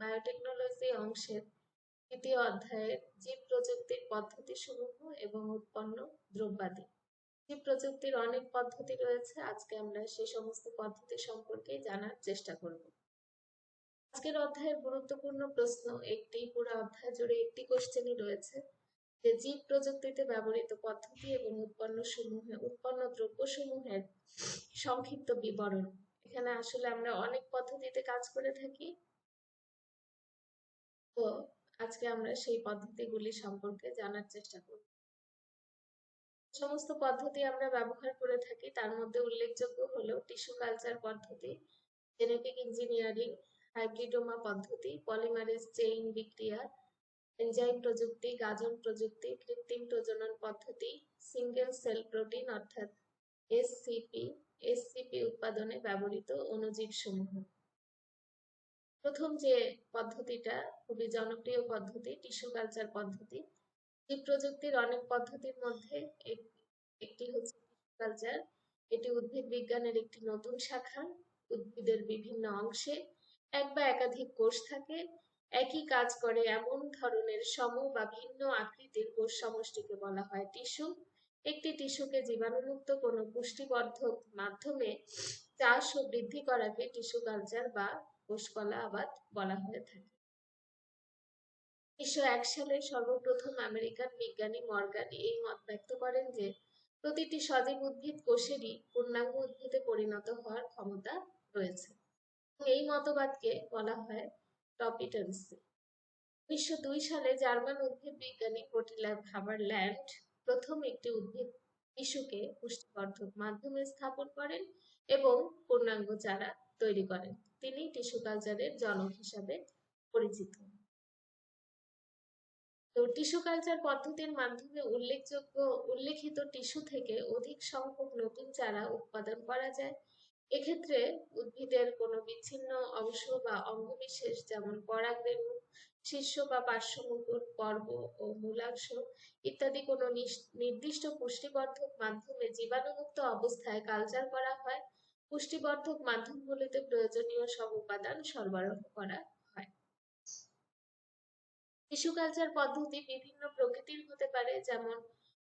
Biotechnology অংশের তৃতীয় অধ্যায়ের জীব প্রযুক্তির পদ্ধতিসমূহ এবং উৎপন্ন দ্রব্যাদি। জীব প্রযুক্তির অনেক পদ্ধতি রয়েছে, আজকে আমরা সেই সমস্ত পদ্ধতি সম্পর্কে জানার চেষ্টা করব। আজকের অধ্যায়ের গুরুত্বপূর্ণ প্রশ্ন একটি, পুরো অধ্যায় জুড়ে একটি কোশ্চেনই রয়েছে যে জীব প্রযুক্তিতে ব্যবহৃত পদ্ধতি এবং উৎপন্ন দ্রব্যসমূহের সংক্ষিপ্ত বিবরণ। এখানে আসলে আমরা অনেক পদ্ধতিতে কাজ করে থাকি, তো আজকে আমরা সেই পদ্ধতিগুলি সম্পর্কে জানার চেষ্টা করব। সমস্ত পদ্ধতি আমরা ব্যবহার করে থাকি, তার মধ্যে উল্লেখযোগ্য হলো টিস্যু কালচার পদ্ধতি, জেনেটিক ইঞ্জিনিয়ারিং, হাইব্রিডোমা পদ্ধতি, পলিমারেজ চেইন বিক্রিয়া, এনজাইম প্রযুক্তি, গাজন প্রযুক্তি, কৃত্রিম প্রজনন পদ্ধতি, সিঙ্গেল সেল প্রোটিন অর্থাৎ এসসিপি উৎপাদনে ব্যবহৃত অণুজীব সমূহ। প্রথম যে পদ্ধতিটা খুবই জনপ্রিয় পদ্ধতি, টিস্যু কালচার পদ্ধতি। জীব প্রযুক্তির অনেক পদ্ধতির মধ্যে একটি হচ্ছে টিস্যু কালচার। এটি উদ্ভিদ বিজ্ঞানের একটি নতুন শাখা। উদ্ভিদের বিভিন্ন অংশে এক বা একাধিক কোষ থাকে, একই কাজ করে এমন ধরনের সম বা ভিন্ন আকৃতির কোষ সমষ্টিকে বলা হয় টিস্যু। একটি টিস্যুকে জীবাণুমুক্ত কোনো পুষ্টিবর্ধক মাধ্যমে চাষ ও বৃদ্ধি করাকে টিস্যু কালচার বা কোষকলা আবাদ বলা হয়ে থাকে। 1901 সালে সর্বপ্রথম আমেরিকান বিজ্ঞানী মর্গান এই মত ব্যক্ত করেন যে প্রতিটি সজীব উদ্ভিদ কোষেরই পূর্ণাঙ্গ উদ্ভিদে পরিণত হওয়ার ক্ষমতা রয়েছে। এই মতবাদকে বলা হয় টপিটেন্সি। 1902 সালে জার্মান উদ্ভিদ বিজ্ঞানী গোটিলার হাবারল্যান্ড প্রথম একটি উদ্ভিদ টিস্যুকে পুষ্টিবর্ধক মাধ্যমে স্থাপন করেন এবং পূর্ণাঙ্গ চারা তৈরি করেন। তিনি টিস্যু কালচারের জনক হিসাবে পরিচিত। তো টিস্যু কালচার পদ্ধতির মাধ্যমে উল্লেখিত টিস্যু থেকে অধিক সংখ্যক নতুন চারা উৎপাদন করা যায়। এক্ষেত্রে উদ্ভিদের কোনো বিচ্ছিন্ন অংশ বা অঙ্গবিশেষ যেমন পরাগরেণু, শীর্ষ বা পার্শ্বমুকুট, পর্ব ও মূলাংশ ইত্যাদি কোনো নির্দিষ্ট পুষ্টিবর্ধক মাধ্যমে জীবাণুমুক্ত অবস্থায় কালচার করা হয়। পুষ্টিবর্ধক মাধ্যমগুলিতে প্রয়োজনীয় সব উপাদান সরবরাহ করা হয়। টিস্যু কালচার পদ্ধতি বিভিন্ন প্রকৃতির হতে পারে, যেমন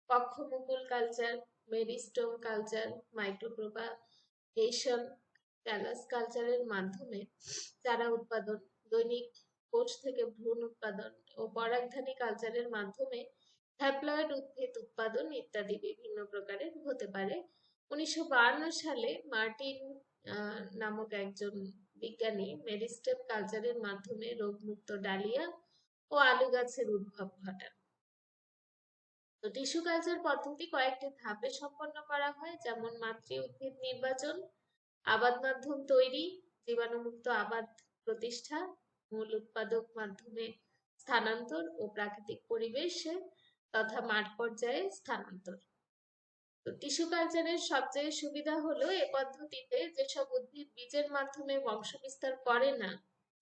কক্ষমুকুল কালচার, মেরিস্টোম কালচার, মাইক্রোপ্রোপাগেশন, ক্যালাস কালচারের মাধ্যমে চারা উৎপাদন, দৈনিক কোষ থেকে ভ্রূণ উৎপাদন ও পরাগধানী কালচারের মাধ্যমে হ্যাপ্লয়েড উদ্ভিদ উৎপাদন ইত্যাদি বিভিন্ন প্রকারের হতে পারে। 1952 সালে মার্টিন নামক একজন বিজ্ঞানী মেরিস্টেম কালচারের মাধ্যমে রোগমুক্ত ডালিয়া ও আলু গাছের উদ্ভব ঘটান। তো টিস্যু কালচার পদ্ধতি কয়েকটি ধাপে সম্পন্ন করা হয়, যেমন মাতৃ উদ্ভিদ নির্বাচন, আবাদ মাধ্যম তৈরি, জীবাণুমুক্ত আবাদ প্রতিষ্ঠা, মূল উৎপাদক মাধ্যমে স্থানান্তর ও প্রাকৃতিক পরিবেশে তথা মাঠ পর্যায়ে স্থানান্তর। তো টিস্যু কালচারের সবচেয়ে সুবিধা হলো এ পদ্ধতিতে যেসব উদ্ভিদ বীজের মাধ্যমে বংশবিস্তার করে না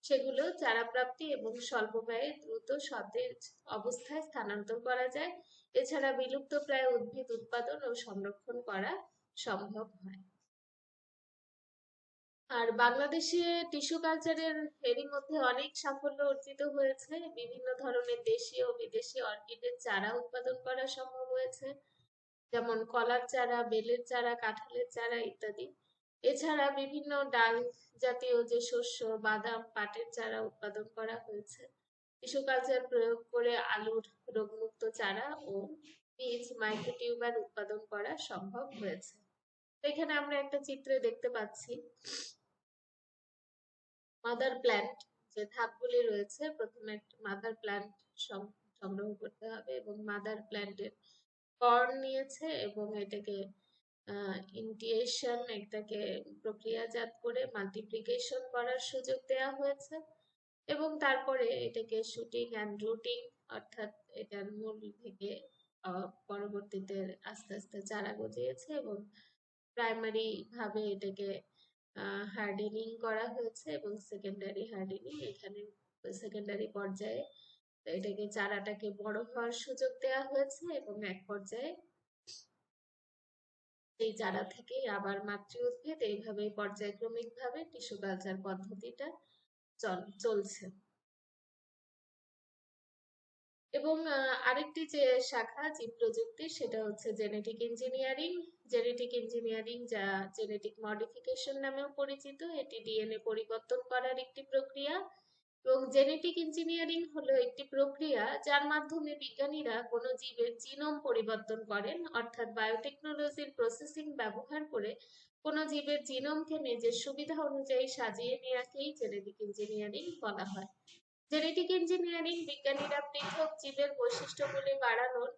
সেগুলো চারাপ্রাপ্তি এবং স্বল্প ব্যয়ে দ্রুত সতেজ অবস্থায় স্থানান্তর করা যায়। এছাড়া বিলুপ্তপ্রায় উদ্ভিদ উৎপাদন ও সংরক্ষণ করা সম্ভব হয়। আর বাংলাদেশে টিস্যু কালচারের এরই মধ্যে অনেক সাফল্য অর্জিত হয়েছে। বিভিন্ন ধরনের দেশীয় ও বিদেশি অর্কিডের চারা উৎপাদন করা সম্ভব হয়েছে, যেমন কলার চারা, বেলের চারা, কাঁঠালের চারা ইত্যাদি। এছাড়া বিভিন্ন ডাল জাতীয় যে শস্য, বাদাম, পাটের চারা উৎপাদন করা হয়েছে। টিস্যু কালচার প্রয়োগ করে আলুর রোগমুক্ত চারা ও বীজ মাইক্রোটিউবার উৎপাদন করা সম্ভব হয়েছে। এখানে আমরা একটা চিত্রে দেখতে পাচ্ছি মাদার প্ল্যান্ট, যে ধাপগুলি রয়েছে, প্রথমে একটা মাদার প্ল্যান্ট সংগ্রহ করতে হবে এবং মাদার প্ল্যান্টের কর্ন নিয়েছে এবং এটাকে এটাকে প্রক্রিয়াজাত করে মাল্টিপ্লিকেশন করার সুযোগ দেওয়া হয়েছে এবং তারপরে এটাকে শুটিং অ্যান্ড রুটিং অর্থাৎ এটার মূল থেকে পরবর্তীতে আস্তে আস্তে চারা গজিয়েছে এবং প্রাইমারি ভাবে এটাকে হার্ডেনিং করা হয়েছে এবং সেকেন্ডারি হার্ডেনিং, এখানে সেকেন্ডারি পর্যায়ে এটাকে চারাটাকে বড় হওয়ার সুযোগ দেওয়া হয়েছে এবং এক পর্যায়ে এই চারা থেকে আবার মাতৃ উদ্ভিদ, এইভাবে পর্যায়ক্রমিক ভাবে টিস্যু কালচার পদ্ধতিটা চলছে। এবং আরেকটি যে শাখা জীব প্রযুক্তি সেটা হচ্ছে জেনেটিক ইঞ্জিনিয়ারিং। জেনেটিক ইঞ্জিনিয়ারিং, যা জেনেটিক মডিফিকেশন নামেও পরিচিত, এটি ডিএনএ পরিবর্তন করার একটি প্রক্রিয়া। এবং জেনেটিক ইঞ্জিনিয়ারিং হলো একটি প্রক্রিয়া যার মাধ্যমে বিজ্ঞানীরা কোনো জীবের জিনোম পরিবর্তন করেন, অর্থাৎ বায়োটেকনোলজির প্রসেসিং ব্যবহার করে কোনো জীবের জিনোমকে নিজের সুবিধা অনুযায়ী সাজিয়ে নেওয়াকেই জেনেটিক ইঞ্জিনিয়ারিং বলা হয়। জেনেটিক ইঞ্জিনিয়ারিং বিজ্ঞানীরা পৃথক জীবের বৈশিষ্ট্যগুলি বাড়ানোর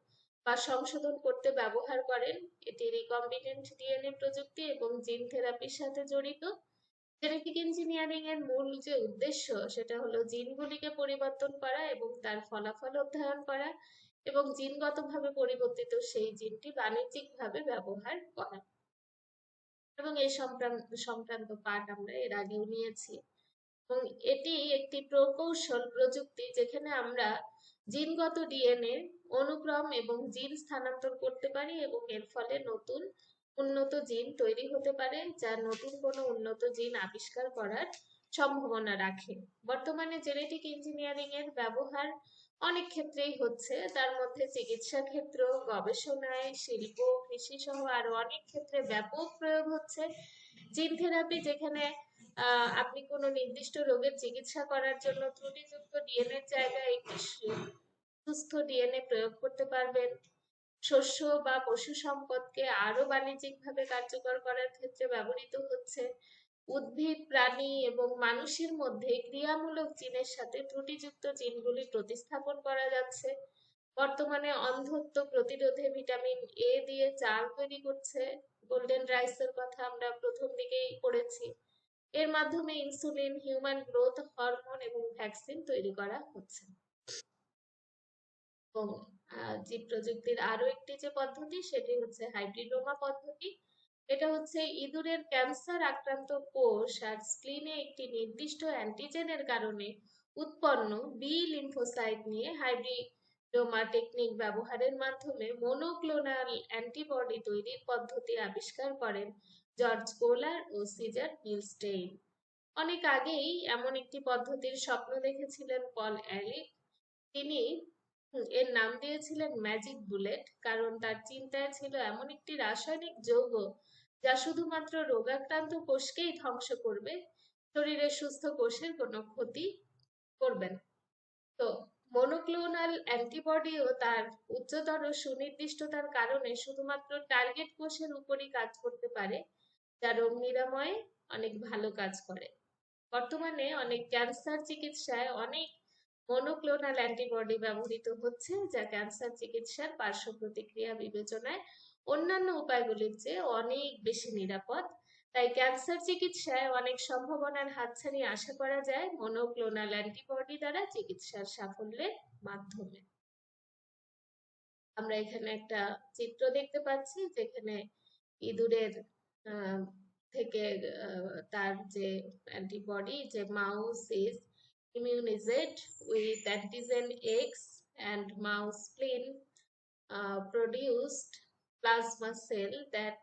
বা সংশোধন করতে ব্যবহার করেন। এটি রিকম্বিনেন্ট ডিএনএ প্রযুক্তি এবং জিন থেরাপির সাথে জড়িত। জেনেটিক ইঞ্জিনিয়ারিং এর মূল যে উদ্দেশ্য সেটা হলো জিনগুলিকে পরিবর্তন করা এবং তার ফলাফল অধ্যয়ন করা, এবং জিনগতভাবে পরিবর্তিত সেই জিনটি বাণিজ্যিকভাবে ব্যবহার করা। এবং এই সংক্রান্ত পাঠ আমরা এর আগেও নিয়েছি। এবং এটি একটি প্রকৌশল প্রযুক্তি যেখানে আমরা জিনগত ডিএনএ অনুক্রম এবং জিন স্থানান্তর করতে পারি, এবং এর ফলে নতুন উন্নত জিন তৈরি হতে পারে যা নতুন কোনো উন্নত জিন আবিষ্কার করার সম্ভাবনা রাখে। বর্তমানে জেনেটিক ইঞ্জিনিয়ারিং এর ব্যবহার অনেক ক্ষেত্রেই হচ্ছে, তার মধ্যে চিকিৎসা ক্ষেত্র, গবেষণায়, শিল্প, কৃষি সহ আরো অনেক ক্ষেত্রে ব্যাপক প্রয়োগ হচ্ছে। জিন থেরাপি, যেখানে আপনি কোনো নির্দিষ্ট রোগের চিকিৎসা করার জন্য ত্রুটিযুক্ত ডিএনএ জায়গায় একটি সুস্থ ডিএনএ প্রয়োগ করতে পারবেন। শস্য বা পশু সম্পদকে আরো বাণিজ্যিকভাবে কার্যকর করার ক্ষেত্রে ব্যবহৃত হচ্ছে। উদ্ভিদ, প্রাণী এবং মানুষের মধ্যে ক্রিয়ামূলক জিনের সাথে ত্রুটিযুক্ত জিনগুলি প্রতিস্থাপন করা যাচ্ছে। বর্তমানে অন্ধত্ব প্রতিরোধে ভিটামিন এ দিয়ে চাল তৈরি করছে। গোল্ডেন রাইসের কথা আমরা প্রথম দিকেই পড়েছি। এর মাধ্যমে ইনসুলিন, হিউম্যান গ্রোথ হরমোন এবং ভ্যাকসিন তৈরি করা হচ্ছে। এবং জীব প্রযুক্তির আরো একটি যে পদ্ধতি সেটি হচ্ছে হাইব্রিডোমা পদ্ধতি। এটা হচ্ছে ইঁদুরের ক্যান্সার আক্রান্ত কোষ আর স্প্লিনে একটি নির্দিষ্ট অ্যান্টিজেনের কারণে উৎপন্ন বি লিম্ফোসাইট নিয়ে হাইব্রিডোমা টেকনিক ব্যবহারের মাধ্যমে মনোক্লোনাল অ্যান্টিবডি তৈরির পদ্ধতি আবিষ্কার করেন জর্জ কোলার ও সিজার মিলস্টেইন। অনেক আগেই এমন একটি পদ্ধতির স্বপ্ন দেখেছিলেন পল এলিক। তিনি এর নাম দিয়েছিলেন ম্যাজিক বুলেট, কারণ তার চিন্তায় ছিল এমন একটি রাসায়নিক যৌগ যা শুধুমাত্র রোগাক্রান্ত কোষকেই ধ্বংস করবে, শরীরের সুস্থ কোষের কোনো ক্ষতি করবে না। তো মনোক্লোনাল অ্যান্টিবডিও তার উচ্চতর সুনির্দিষ্টতার কারণে শুধুমাত্র টার্গেট কোষের উপরই কাজ করতে পারে, যা রোগ নিরাময়ে অনেক ভালো কাজ করে। বর্তমানে অনেক ক্যান্সার চিকিৎসায় অনেক মনোক্লোনাল অ্যান্টিবডি ব্যবহৃত হচ্ছে, যা ক্যান্সার চিকিৎসার পার্শ্ব প্রতিক্রিয়া বিবেচনায় অন্যান্য উপায়গুলির চেয়ে অনেক বেশি নিরাপদ। তাই ক্যান্সার চিকিৎসায় অনেক সম্ভাবনার হাতছানি আশা করা যায় মনোক্লোনাল অ্যান্টিবডি দ্বারা চিকিৎসার সাফল্যের মাধ্যমে। আমরা এখানে একটা চিত্র দেখতে পাচ্ছি যেখানে ইঁদুরের থেকে তার যে অ্যান্টিবডি, যে mouse is immunized with antigen X and mouse spleen produced plasma cell that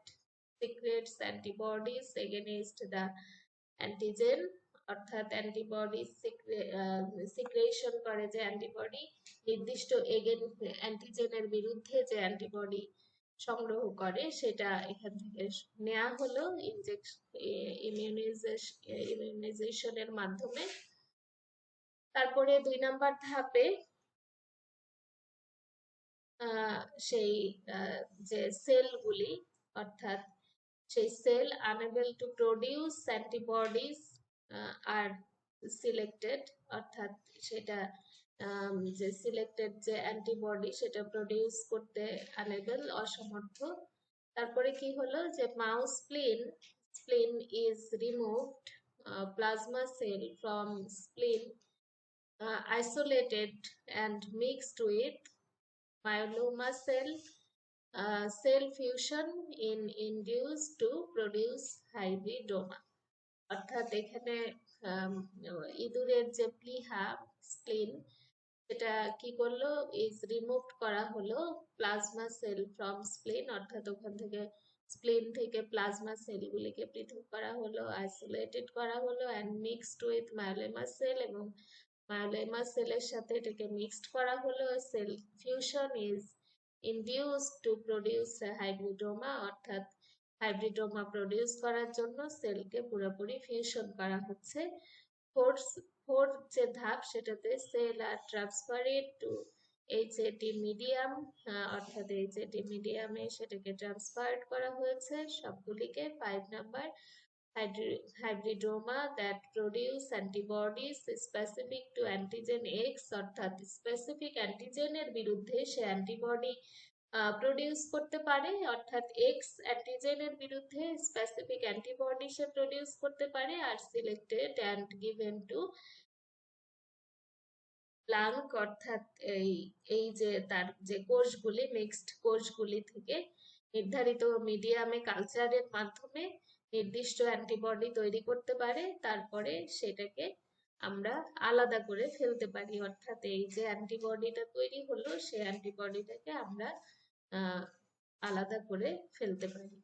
secretes antibodies against the antigen, অর্থাৎ অ্যান্টিবডি সিক্রেশন করে, যে অ্যান্টিবডি নির্দিষ্ট অ্যান্টিজেনের বিরুদ্ধে যে অ্যান্টিবডি সংগ্রহ করে সেটা এখান থেকে নেওয়া হলো ইমিউনাইজেশনের মাধ্যমে। তারপরে 2 নাম্বার ধাপে সেই যে সেলগুলি, অর্থাৎ সেই cell unable to produce antibodies আর সিলেক্টেড, অর্থাৎ সেটা যে সিলেক্টেড যে অ্যান্টিবডি সেটা প্রডিউস করতে আনএবল, অসমর্থ। তারপরে কি হলো যে mouse স্প্লিন is removed, plasma sell from স্প্লিন isolated and mixed with myeloma cell fusion in induced to produce hybridoma। অর্থাৎ এখানে ইঁদুরের যে প্লিহা স্প্লিন সেটা কি করলো, ইজ রিমুভড করা হলো প্লাজমা সেল ফ্রম স্প্লিন, অর্থাৎ ওখান থেকে স্প্লিন থেকে প্লাজমা সেলগুলিকে পৃথক করা হলো, আইসোলেটেড করা হলো, and mixed with myeloma cell, এবং মায়োলেমা সেলের সাথে এটাকে মিক্সড করা হলো। Cell fusion is induced to produce hybridoma, অর্থাৎ হাইব্রিডোমা প্রডিউস করার জন্য সেলকে পুরোপুরি ফিউশন করা হচ্ছে। ফোর্থ যে ধাপ সেটাতে সেল আর ট্রান্সফারেড টু এইচএটি মিডিয়াম, অর্থাৎ এইচএটি মিডিয়ামে সেটাকে ট্রান্সফার্ড করা হয়েছে সবগুলিকে। 5 number, hybridoma that produce antibodies specific to antigen X, অর্থাৎ স্পেসিফিক অ্যান্টিজেনের বিরুদ্ধে সে অ্যান্টিবডি প্রডিউস করতে পারে, অর্থাৎ এক্স অ্যান্টিজেনের বিরুদ্ধে স্পেসিফিক অ্যান্টিবডি সে প্রডিউস করতে পারে। Are selected and given to Planck, অর্থাৎ এই এই যে তার যে কোষগুলি, মিক্সড কোষগুলি থেকে নির্ধারিত মিডিয়ামে কালচারের মাধ্যমে নির্দিষ্ট অ্যান্টিবডি তৈরি করতে পারে, তারপরে সেটাকে আমরা আলাদা করে ফেলতে পারি। অর্থাৎ এই যে অ্যান্টিবডিটা তৈরি হলো সেই অ্যান্টিবডিটাকে আমরা আলাদা করে ফেলতে পারি।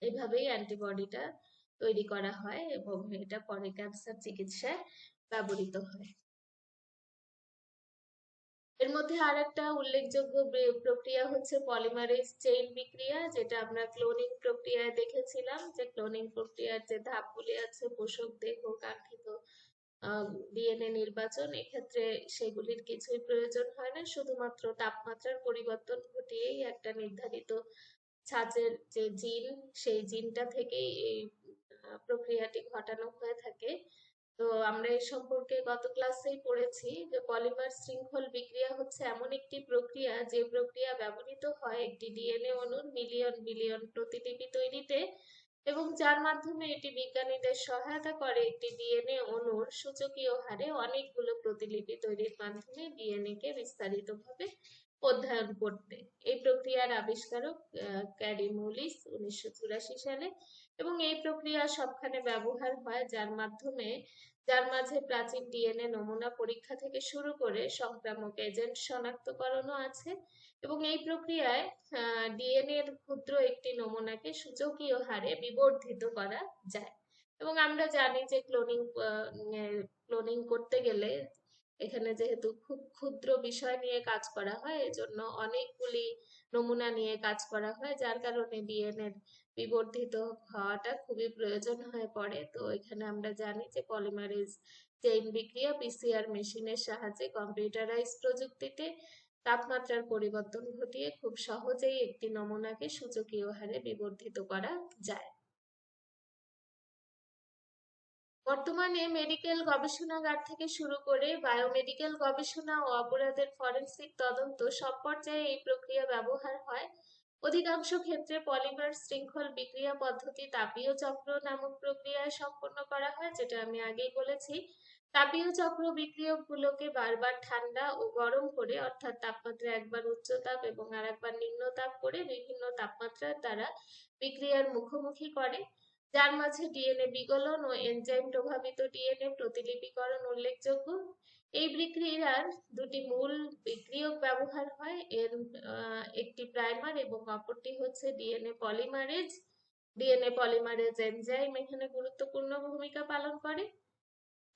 এইভাবেই অ্যান্টিবডিটা তৈরি করা হয় এবং এটা পরে ক্যান্সার চিকিৎসায় ব্যবহৃত হয়। এর মধ্যে আর একটা উল্লেখযোগ্য প্রক্রিয়া হচ্ছে পলিমারেজ চেইন বিক্রিয়া, যেটা আমরা ক্লোনিং প্রক্রিয়ায় দেখেছিলাম। যে ক্লোনিং প্রক্রিয়ার যে ধাপগুলি আছে, পোষক দেহ, কাঙ্ক্ষিত ডিএনএ নির্বাচন, এক্ষেত্রে সেগুলির কিছুই প্রয়োজন হয় না, শুধুমাত্র তাপমাত্রার পরিবর্তন ঘটিয়েই একটা নির্ধারিত ছাঁচের যে জিন, সেই জিনটা থেকেই এই প্রক্রিয়াটি ঘটানো হয়ে থাকে। তো আমরা এই সম্পর্কে গত ক্লাসেই পড়েছি যে পলিমার শৃঙ্খল বিক্রিয়া হচ্ছে এমন একটি প্রক্রিয়া যে প্রক্রিয়া ব্যবহৃত হয় একটি ডিএনএ অণুর মিলিয়ন বিলিয়ন প্রতিলিপি তৈরিতে, এবং যার মাধ্যমে এটি বিজ্ঞানীদের সহায়তা করে একটি ডিএনএ অণুর সূচকীয় হারে অনেকগুলো প্রতিলিপি তৈরির মাধ্যমে ডিএনএ কে বিস্তারিতভাবে অধ্যয়ন করতে। এই প্রক্রিয়ার আবিষ্কারক ক্যারি মুলিস 1984 সালে, এবং এই প্রক্রিয়া সবখানে ব্যবহার হয়, যার মাঝে প্রাচীন ডিএনএ নমুনা পরীক্ষা থেকে শুরু করে সংক্রামক এজেন্ট শনাক্তকরণও আছে। এবং এই প্রক্রিয়ায় ডিএনএ এর ক্ষুদ্র একটি নমুনাকে সূচকীয় হারে বিবর্ধিত করা যায়। এবং আমরা জানি যে ক্লোনিং করতে গেলে এখানে যেহেতু খুব ক্ষুদ্র বিষয় নিয়ে কাজ করা হয়, এজন্য অনেকগুলি নমুনা নিয়ে কাজ করা হয়, যার কারণে ডিএনএ বিবর্ধিত হওয়াটা খুবই প্রয়োজন হয়ে পড়ে। তো এখানে আমরা জানি যে পলিমারেজ চেইন বিক্রিয়া পিসিআর মেশিনের সাহায্যে কম্পিউটারাইজ প্রযুক্তিতে তাপমাত্রার পরিবর্তন ঘটিয়ে খুব সহজেই একটি নমুনাকে সূচকীয় হারে বিবর্ধিত করা যায়। বর্তমানে মেডিকেল গবেষণাগার থেকে শুরু করে বায়োমেডিকেল গবেষণা ও অপরাধের ফরেনসিক তদন্ত সব পর্যায়ে এই প্রক্রিয়া ব্যবহার হয়। অধিকাংশ ক্ষেত্রে পলিমার শৃঙ্খল বিক্রিয়া পদ্ধতি তাপীয় চক্র নামক প্রক্রিয়ায় সম্পন্ন করা হয়, যেটা আমি আগেই বলেছি। তাপীয় চক্র বিক্রিয়কগুলোকে বারবার ঠান্ডা ও গরম করে, অর্থাৎ তাপমাত্রা একবার উচ্চ তাপ এবং আরেকবার নিম্ন তাপ করে বিভিন্ন তাপমাত্রার দ্বারা বিক্রিয়ার মুখোমুখি করে, যার মাঝে ডিএনএ বিগলন ও এনজাইম প্রভাবিত ডিএনএ প্রতিলিপিকরণ উল্লেখযোগ্য। এই বিক্রিয়ার দুটি মূল বিক্রিয়ক ব্যবহার হয়, এর একটি প্রাইমার এবং অপরটি হচ্ছে DNA polymerase. DNA polymerase enzyme এখানে গুরুত্বপূর্ণ ভূমিকা পালন করে।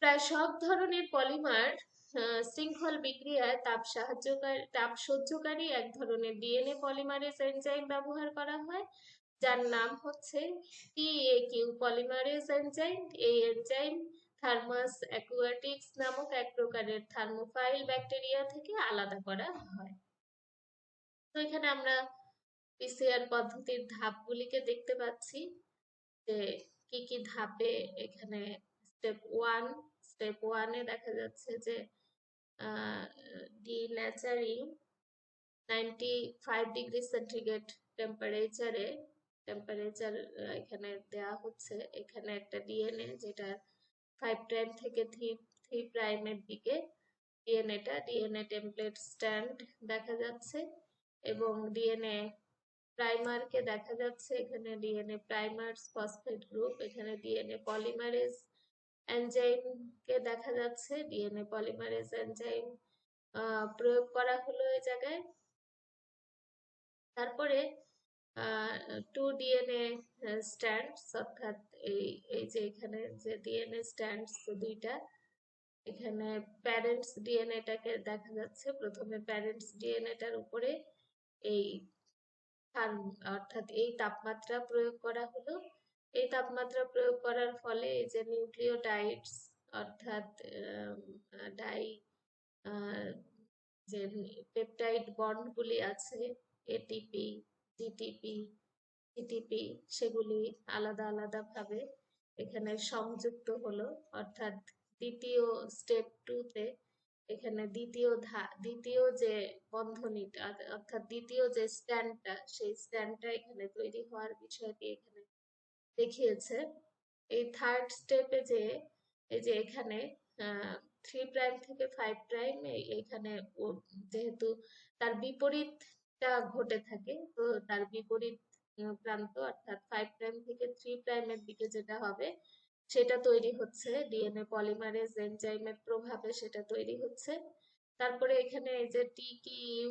প্রায় সব ধরনের পলিমার শৃঙ্খল বিক্রিয়ায় তাপ সহ্যকারী এক ধরনের ডিএনএ পলিমারেজ এনজাইম ব্যবহার করা হয়, যার নাম হচ্ছে টিএকিউ পলিমারেজ এনজাইম। এই এনজাইম থার্মাস অ্যাকুয়াটিক্স নামক এক প্রকারের থার্মোফাইল ব্যাকটেরিয়া থেকে আলাদা করা হয়। তো এখানে আমরা পিসিআর পদ্ধতির ধাপগুলিকে দেখতে পাচ্ছি যে কি কি ধাপে এখানে স্টেপ ওয়ানে দেখা যাচ্ছে যে ডিন্যাচারিং 95 ডিগ্রি সেন্টিগ্রেড টেম্পারেচার এখানে দেওয়া হচ্ছে। এখানে একটা ডিএনএ যেটা 5 প্রাইম থেকে 3 প্রাইমের দিকে ডিএনএ টেমপ্লেট স্ট্যান্ড দেখা যাচ্ছে, এবং ডিএনএ প্রাইমারকে দেখা যাচ্ছে এখানে ডিএনএ প্রাইমার্স ফসফেট গ্রুপ, এখানে ডিএনএ পলিমারেজ এনজাইম কে দেখা যাচ্ছে, ডিএনএ পলিমারেজ এনজাইম প্রয়োগ করা হলো এই জায়গায়। তারপরে 2 ডিএনএ স্ট্যান্ডস, অর্থাৎ এই যে এখানে যে ডিএনএ স্ট্যান্ডস দুইটা, এখানে প্যারেন্টস ডিএনএটাকে দেখা যাচ্ছে। প্রথমে প্যারেন্টস ডিএনএটার উপরে এই অর্থাৎ এই তাপমাত্রা প্রয়োগ করা হলো। এই তাপমাত্রা প্রয়োগ করার ফলে এই যে নিউক্লিওটাইডস অর্থাৎ ডাই যে পেপটাইড বন্ডগুলি আছে, এটিপি, জিটিপি, টিটিপি, সেগুলি আলাদা আলাদা ভাবে এখানে সংযুক্ত হলো। অর্থাৎ দ্বিতীয় স্টেপ 2 তে এখানে দ্বিতীয় যে বন্ধনীটা অর্থাৎ দ্বিতীয় যে স্ট্যান্ডটা, সেই স্ট্যান্ডটা এখানে তৈরি হওয়ার বিষয়টি এখানে দেখিয়েছে। এই থার্ড স্টেপে যে এই যে এখানে 3 প্রাইম থেকে 5 প্রাইম এখানে যেহেতু তার বিপরীতটা ঘটে থাকে, তো তার বিপরীত প্রান্ত অর্থাৎ 5 প্রাইম থেকে 3 প্রাইমের দিকে যেটা হবে সেটা তৈরি হচ্ছে ডিএনএ পলিমারেজ এনজাইমের প্রভাবে, সেটা তৈরি হচ্ছে। তারপরে এখানে এই যে টিকিউ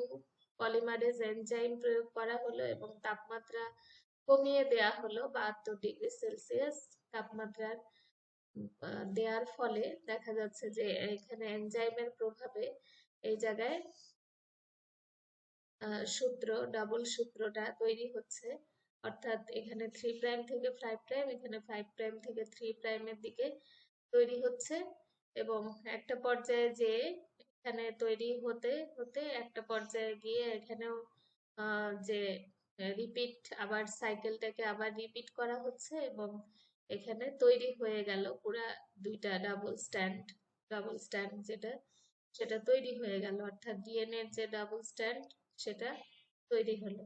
পলিমারেজ এনজাইম প্রয়োগ করা হলো এবং তাপমাত্রা কমিয়ে দেয়া হলো 72 ডিগ্রি সেলসিয়াস তাপমাত্রার দেওয়ার ফলে দেখা যাচ্ছে যে এখানে এনজাইমের প্রভাবে এই জায়গায় ডাবল সূত্রটা তৈরি হচ্ছে। অর্থাৎ এখানে 3 প্রাইম থেকে 5 প্রাইম, এখানে 5 প্রাইম থেকে 3 প্রাইমের দিকে তৈরি হচ্ছে এবং একটা পর্যায়ে যে এখানে তৈরি হতে হতে একটা পর্যায়ে গিয়ে এখানেও যে রিপিট আবার সাইকেলটাকে আবার রিপিট করা হচ্ছে এবং এখানে তৈরি হয়ে গেল পুরা দুইটা ডাবল স্ট্যান্ড যেটা সেটা তৈরি হয়ে গেল। অর্থাৎ ডিএনএ যে ডাবল স্ট্যান্ড সেটা তৈরি হলো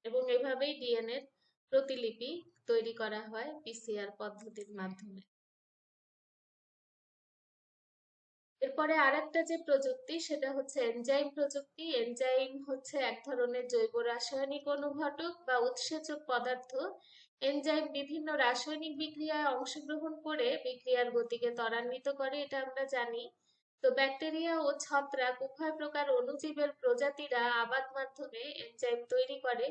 এবং এভাবেই ডিএনএর প্রতিলিপি তৈরি করা হয় পিসিআর পদ্ধতির মাধ্যমে। এরপরে আরেকটা যে প্রযুক্তি সেটা হচ্ছে এনজাইম প্রযুক্তি। এনজাইম হচ্ছে এক ধরনের জৈব রাসায়নিক অনুঘটক বা উৎসেচক পদার্থ। এনজাইম বিভিন্ন রাসায়নিক বিক্রিয়ায় অংশগ্রহণ করে বিক্রিয়ার গতিকে ত্বরান্বিত করে, এটা আমরা জানি। তো ব্যাকটেরিয়া ও ছত্রাক উভয় প্রকার অণুজীবের প্রজাতিরা আবাদ মাধ্যমে এনজাইম তৈরি করে।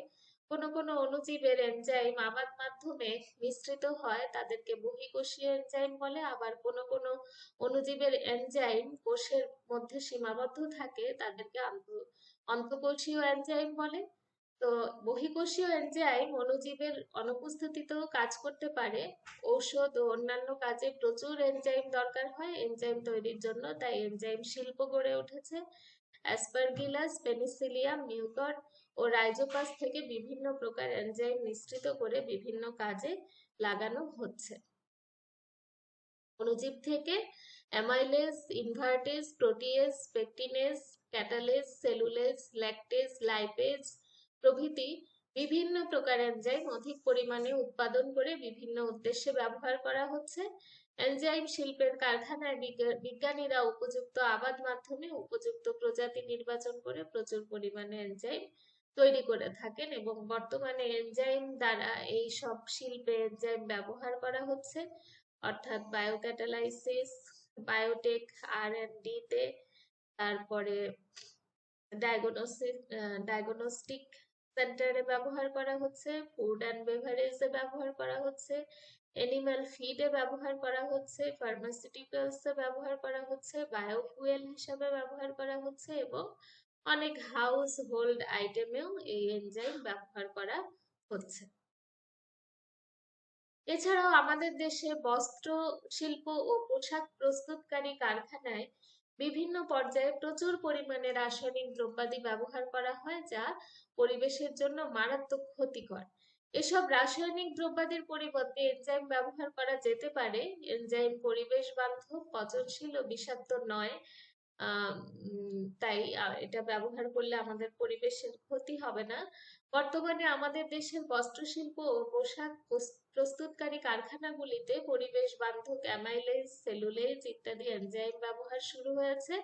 কোনো কোনো অণুজীবের এনজাইম আবাদ মাধ্যমে মিশ্রিত হয়, তাদেরকে বহিঃকোষীয় এনজাইম বলে। আবার কোনো কোনো অণুজীবের এনজাইম কোষের মধ্যে সীমাবদ্ধ থাকে, তাদেরকে অন্তঃকোষীয় এনজাইম বলে। তো বহিঃকোষীয় এনজাইম অণুজীবের অনুপস্থিতিতেও কাজ করতে পারে। ঔষধ ও অন্যান্য কাজে প্রচুর এনজাইম দরকার হয় এনজাইম তৈরির জন্য, তাই এনজাইম শিল্প গড়ে উঠেছে। অ্যাসপারগিলাস, পেনিসিলিয়াম, মিউকর ও রাইজোপাস থেকে বিভিন্ন প্রকার এনজাইম মিশ্রিত করে বিভিন্ন কাজে লাগানো হচ্ছে। অণুজীব থেকে amylase, invertase, protease, pectinase, catalase, cellulase, lactase, lipase প্রভৃতি বিভিন্ন প্রকার এনজাইম অধিক পরিমাণে উৎপাদন করে বিভিন্ন উদ্দেশ্যে ব্যবহার করা হচ্ছে। এনজাইম শিল্পের কারখানায় বিজ্ঞানীরা উপযুক্ত আবাদ মাধ্যমে উপযুক্ত প্রজাতি নির্বাচন করে প্রচুর পরিমাণে এনজাইম তৈরি করে থাকেন এবং বর্তমানে এনজাইম দ্বারা এই সব শিল্পে এনজাইম ব্যবহার করা হচ্ছে। অর্থাৎ বায়োক্যাটালাইসিস, বায়োটেক আর&ডি তে, তারপরে ডায়াগনস্টিক সেন্টারে ব্যবহার করা হচ্ছে, ফুড অ্যান্ড বেভারেজে ব্যবহার করা হচ্ছে, এনিম্যাল ফিডে ব্যবহার করা হচ্ছে, ফার্মাসিউটিক্যালসে ব্যবহার করা হচ্ছে, বায়োফুয়েল হিসাবে ব্যবহার করা হচ্ছে এবং অনেক হাউস হোল্ড আইটেমেও এই এনজাইম ব্যবহার করা হচ্ছে। এছাড়াও আমাদের দেশে বস্ত্র শিল্প ও পোশাক প্রস্তুতকারী কারখানায় বিভিন্ন পর্যায়ে প্রচুর পরিমাণে রাসায়নিক দ্রব্যাদি ব্যবহার করা হয়, যা পরিবেশের জন্য মারাত্মক ক্ষতিকর। এসব রাসায়নিক দ্রব্যাদির পরিবর্তে এনজাইম ব্যবহার করা যেতে পারে। এনজাইম পরিবেশ বান্ধব, পচনশীল ও বিষাক্ত নয়। তাই এটা ব্যবহার করলে আমাদের পরিবেশের ক্ষতি হবে না। বর্তমানে আমাদের দেশের বস্ত্রশিল্প ও পোশাক প্রস্তুতকারী কারখানাগুলিতে পরিবেশ বান্ধব অ্যামাইলেজ, সেলুলোজ ইত্যাদি এনজাইম ব্যবহার শুরু হয়েছে।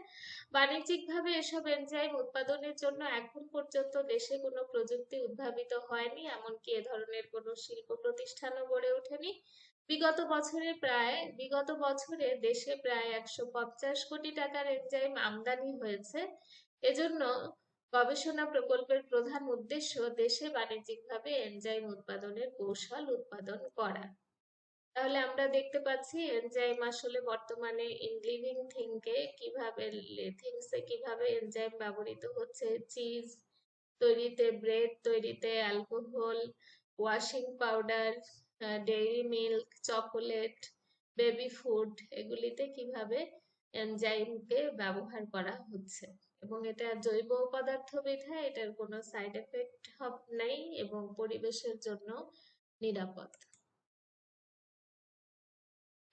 বাণিজ্যিকভাবে এসব এনজাইম উৎপাদনের জন্য এখন পর্যন্ত দেশে কোনো প্রযুক্তি উদ্ভাবিত হয়নি, এমনকি এ ধরনের কোনো শিল্প প্রতিষ্ঠানও গড়ে ওঠেনি। বিগত বছরে দেশে প্রায় 150 কোটি টাকার এনজাইম আমদানি হয়েছে। এজন্য গবেষণা প্রকল্পের প্রধান উদ্দেশ্য দেশে বাণিজ্যিকভাবে এনজাইম উৎপাদনের কৌশল উৎপাদন করা। তাহলে আমরা দেখতে পাচ্ছি এনজাইম আসলে বর্তমানে ইন লিভিং থিংসে কিভাবে এনজাইম ব্যবহৃত হচ্ছে। চিজ তৈরিতে, ব্রেড তৈরিতে, alcohol, washing powder, dairy milk, chocolate, baby food, এগুলিতে কিভাবে এনজাইমকে ব্যবহার করা হচ্ছে। এবং এটা জৈব পদার্থ বিধায় এটার কোনো সাইড এফেক্ট নেই এবং পরিবেশের জন্য নিরাপদ।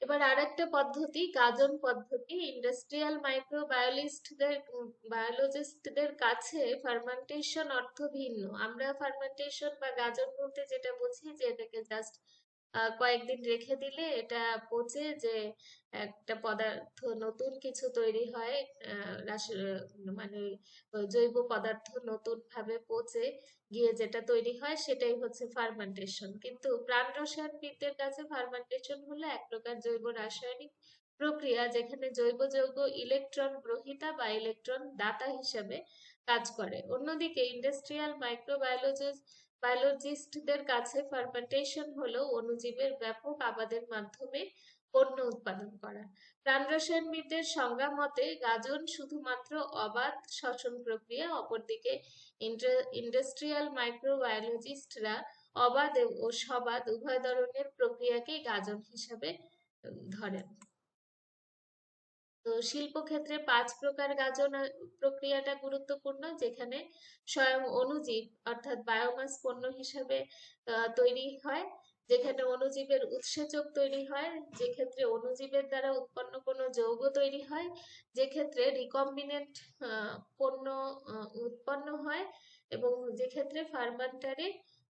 এবার আরেকটা পদ্ধতি, গাজন পদ্ধতি। ইন্ডাস্ট্রিয়াল বায়োলজিস্টদের কাছে ফার্মেন্টেশন অর্থ ভিন্ন। আমরা ফার্মেন্টেশন বা গাজন বলতে যেটা বুঝি যে এটাকে জাস্ট কয়েকদিন রেখে দিলে এটা পচে যে একটা পদার্থ নতুন কিছু তৈরি হয়, মানে জৈব পদার্থ নতুন ভাবে পচে গিয়ে যেটা তৈরি হয় সেটাই হচ্ছে ফার্মেন্টেশন। কিন্তু প্রাণ রসায়নবিদদের কাছে ফার্মেন্টেশন হলো এক প্রকার জৈব রাসায়নিক প্রক্রিয়া যেখানে জৈব যৌগ ইলেকট্রন গ্রহীতা বা ইলেকট্রন দাতা হিসেবে কাজ করে। অন্যদিকে ইন্ডাস্ট্রিয়াল বায়োলজিস্টদের কাছে ফার্মেন্টেশন হলো অণুজীবের ব্যাপক আবাদের মাধ্যমে পণ্য উৎপাদন করা। প্রাণ রসায়নবিদদের সংজ্ঞা মতে গাজন শুধুমাত্র অবাত শ্বসন প্রক্রিয়া, অপরদিকে ইন্ডাস্ট্রিয়াল মাইক্রোবায়োলজিস্টরা অবাধ ও সবাদ উভয় ধরনের প্রক্রিয়াকেই গাজন হিসাবে ধরেন। তো শিল্পক্ষেত্রে 5 প্রকার গাজন প্রক্রিয়াটা গুরুত্বপূর্ণ, যেখানে স্বয়ং অণুজীব অর্থাৎ বায়োমাস পণ্য হিসাবে তৈরি হয়, যেখানে অণুজীবের উৎসেচক তৈরি হয়, যে ক্ষেত্রে অণুজীবের দ্বারা উৎপন্ন কোনো যৌগ তৈরি হয়, যে ক্ষেত্রে রিকম্বিনেন্ট পণ্য উৎপন্ন হয়, এবং যে ক্ষেত্রে ফার্মেন্টারে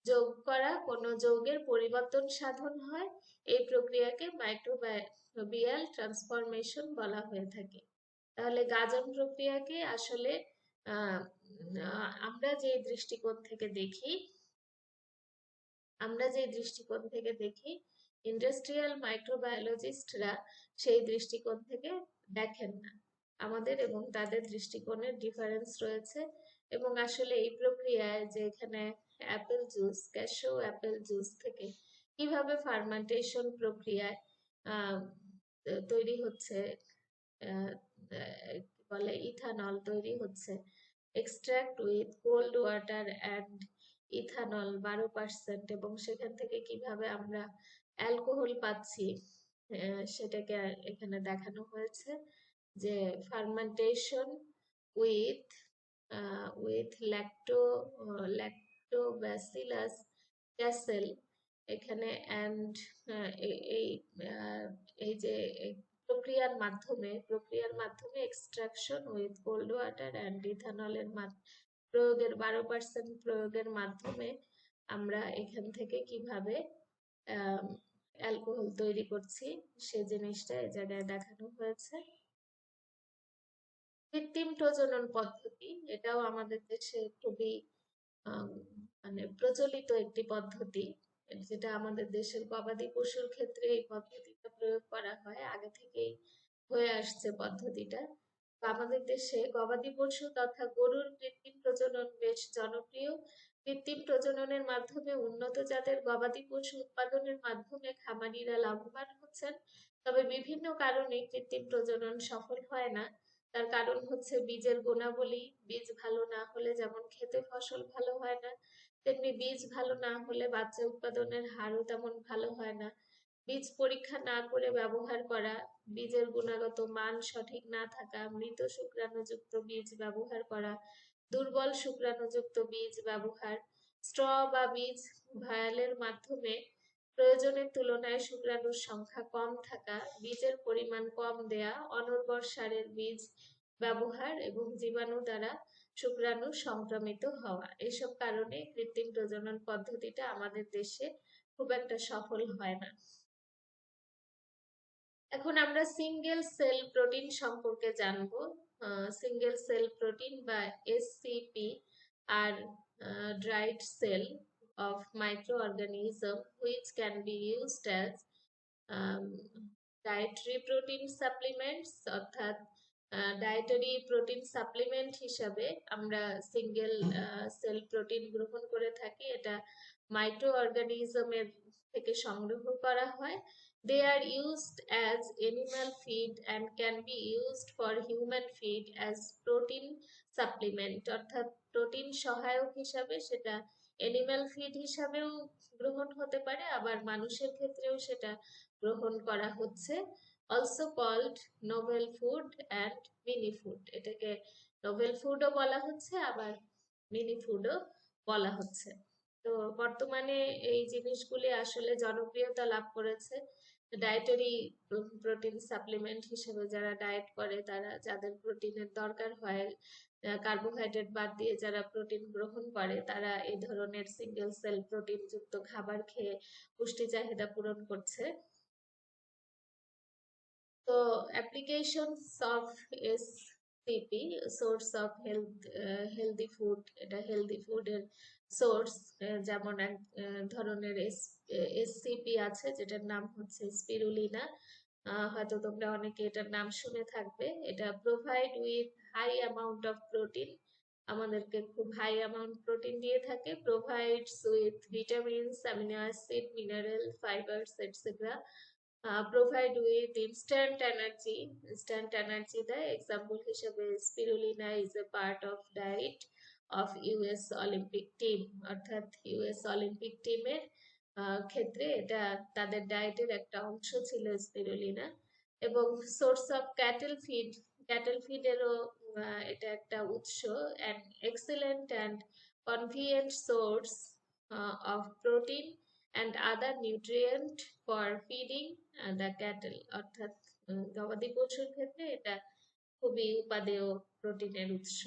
যোগ করা কোনো যৌগের পরিবর্তন সাধন হয়। এই প্রক্রিয়াকে মাইক্রোবিয়াল ট্রান্সফরমেশন বলা হয়ে থাকে। তাহলে গাজন প্রক্রিয়াকে আসলে আহ আমরা যে দৃষ্টিকোণ থেকে দেখি ইন্ডাস্ট্রিয়াল মাইক্রোবায়োলজিস্টরা সেই দৃষ্টিকোণ থেকে দেখেন না। আমাদের এবং তাদের দৃষ্টিকোণের ডিফারেন্স রয়েছে। এবং আসলে এই প্রক্রিয়ায় যে এখানে ক্যাশো অ্যাপেল জুস থেকে কিভাবে ফার্মেন্টেশন প্রক্রিয়ায় তৈরি হচ্ছে, বলে ইথানল তৈরি হচ্ছে, extract with cold water and ethanol 12%, এবং সেখান থেকে কিভাবে আমরা অ্যালকোহল পাচ্ছি সেটাকে এখানে দেখানো হয়েছে। যে ফার্মেন্টেশন উইথ ল্যাক্টোব্যাসিলাস ক্যাসেল, এখানে অ্যান্ড এই এই যে প্রক্রিয়ার মাধ্যমে extraction with cold water and ইথানলের প্রয়োগের মাধ্যমে আমরা এখান থেকে কিভাবে অ্যালকোহল তৈরি করছি সে জিনিসটা এই জায়গায় দেখানো হয়েছে। কৃত্রিম প্রজনন পদ্ধতি, এটাও আমাদের দেশে খুবই মানে প্রচলিত একটি পদ্ধতি, যেটা আমাদের দেশের গবাদি পশুর ক্ষেত্রে এই পদ্ধতিটা প্রয়োগ করা হয়, আগে থেকেই হয়ে আসছে পদ্ধতিটা। আমাদের দেশে গবাদি পশু তথা গরুর কৃত্রিম প্রজনন বেশ জনপ্রিয়। কৃত্রিম প্রজননের মাধ্যমে উন্নত জাতের গবাদি পশু উৎপাদনের মাধ্যমে খামারিরা লাভবান হচ্ছেন। তবে বিভিন্ন কারণে কৃত্রিম প্রজনন সফল হয় না। তার কারণ হচ্ছে বীজের গুণাবলী। বীজ ভালো না হলে যেমন খেতে ফসল ভালো হয় না, তেমনি বীজ ভালো না হলে বাচ্চা উৎপাদনের হারও তেমন ভালো হয় না। বীজ পরীক্ষা না করে ব্যবহার করা, বীজের গুণগত মান সঠিক না থাকা, মৃত শুক্রাণুযুক্ত বীজ ব্যবহার করা, দুর্বল শুক্রাণুযুক্ত বীজ ব্যবহার, স্ট্র বা বীজ ভায়ালের মাধ্যমে প্রয়োজনের তুলনায় শুক্রাণুর সংখ্যা কম থাকা, বীজের পরিমাণ কম দেয়া, অনুর্বর সারের বীজ ব্যবহার এবং জীবাণু দ্বারা শুক্রাণু সংক্রমিত হওয়া, এসব কারণে কৃত্রিম প্রজনন পদ্ধতিটা আমাদের দেশে খুব একটা সফল হয় না। এখন আমরা সিঙ্গেল সেল প্রোটিন সম্পর্কে জানবো। সিঙ্গেল সেল প্রোটিন বা SCP আর dried cell of microorganism which can be used as dietary protein supplements, অর্থাৎ ডায়েটারি প্রোটিন সাপ্লিমেন্ট হিসাবে আমরা সিঙ্গেল সেল প্রোটিন গ্রহণ করে থাকি। এটা মাইক্রো অর্গানিজমের থেকে সংগ্রহ করা হয় They are used as animal feed and can be used for human feed as protein supplement, অর্থাৎ প্রোটিন সহায়ক হিসাবে সেটা এনিম্যাল ফিড হিসাবেও গ্রহণ হতে পারে, আবার মানুষের ক্ষেত্রেও সেটা গ্রহণ করা হচ্ছে। Also called novel food and mini food, এটাকে নোভেল ফুডও বলা হচ্ছে আবার মিনি ফুডও বলা হচ্ছে। তো বর্তমানে এই জিনিসগুলি আসলে জনপ্রিয়তা লাভ করেছে। ডায়েটারি প্রোটিন সাপ্লিমেন্ট হিসেবে যারা ডায়েট করে, তারা যাদের প্রোটিনের দরকার হয়, কার্বোহাইড্রেট বাদ দিয়ে যারা প্রোটিন গ্রহণ করে, তারা এই ধরনের সিঙ্গেল সেল প্রোটিন যুক্ত খাবার খেয়ে পুষ্টি চাহিদা পূরণ করছে। তো applications of SCP, source of healthy food, এটা হেলদি ফুডের সোর্স। যেমন এক ধরনের এসসিপি আছে যেটার নাম হচ্ছে স্পিরুলিনা, হয়তো তোমরা অনেকে এটার নাম শুনে থাকবে। এটা provide with high amount of protein, আমাদেরকে খুব হাই অ্যামাউন্ট প্রোটিন দিয়ে থাকে। Provides with vitamins, amino acid, mineral, fibres etcetera. Provide with instant energy দেয়। এক্সাম্পল হিসেবে spirulina is a part of diet of US Olympic team, অর্থাৎ US Olympic টিমের ক্ষেত্রে এটা তাদের ডায়েটের একটা অংশ ছিল স্পিরুলিনা। এবং সোর্স অফ ক্যাটেল ফিডেরও এটা একটা উৎস, and excellent and convenient source of protein and other nutrient for feeding the cattle, অর্থাৎ গবাদি পশুর ক্ষেত্রে এটা খুবই উপাদেয় প্রোটিনের উৎস।